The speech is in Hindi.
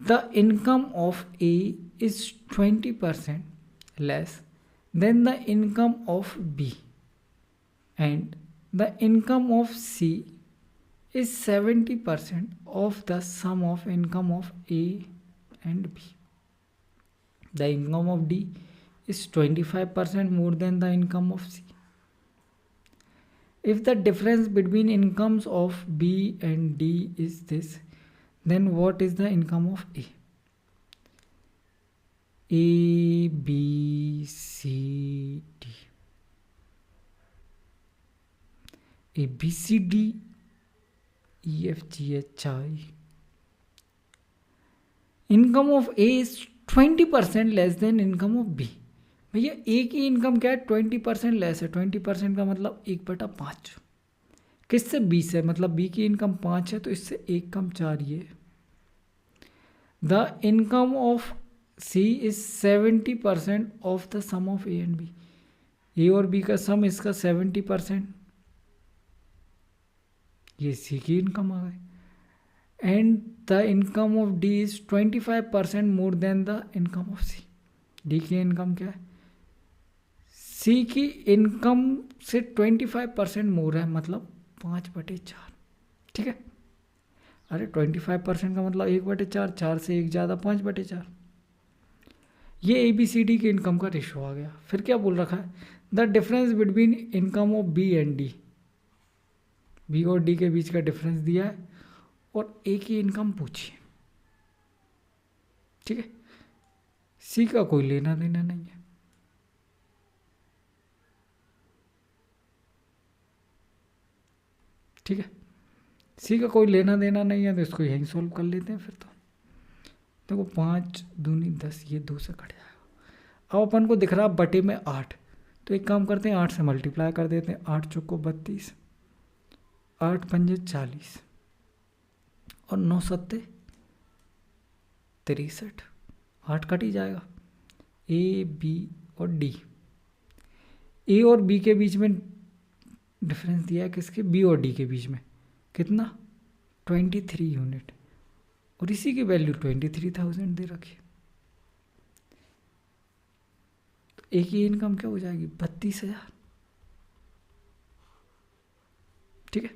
the income of A is 20% less than the income of B, and the income of C is 70% of the sum of income of A and B. The income of D is 25% more than the income of C. If the difference between incomes of B and D is this, then what is the income of A? A, B, C, D. A, B, C, D, E, F, G, H, I. Income of A is 20% less than income of B. भैया ए की इनकम क्या है? 20% लेस है. 20% का मतलब 1/5. किससे? बी से. मतलब बी की इनकम 5 है तो इससे 1 कम 4 ये. The income of C is 70% of the sum of A and B. A और बी का सम इसका 70%. ये सी की इनकम आ गई. And the income of D is 25% more than the income of C. D की इनकम क्या है? सी की इनकम से 25% मोर है, मतलब 5/4. ठीक है. अरे 25% का मतलब 1/4. 4 से 1 ज़्यादा 5/4. ये ए बी सी डी की इनकम का रेशो आ गया. फिर क्या बोल रखा है? The difference between income of B and D. B और डी के बीच का डिफरेंस दिया है और ए की इनकम पूछिए. ठीक है. सी का कोई लेना देना नहीं है. ठीक है. सी का कोई लेना देना नहीं है तो इसको यहीं सोल्व कर लेते हैं. फिर तो देखो 5 दूनी 10, ये 2 से कट जाएगा. अब अपन को दिख रहा बटे में 8, तो एक काम करते हैं 8 से मल्टीप्लाई कर देते हैं. 8 चौको 32, 8 पंजे 40 और 9 सत्ते 63. 8 कट ही जाएगा. ए बी और डी. ए और बी के बीच में डिफरेंस दिया है किसके? बी और डी के बीच में. कितना? 23 यूनिट. और इसी की वैल्यू 23,000 दे रखी. तो ए की इनकम क्या हो जाएगी? 32,000. ठीक है.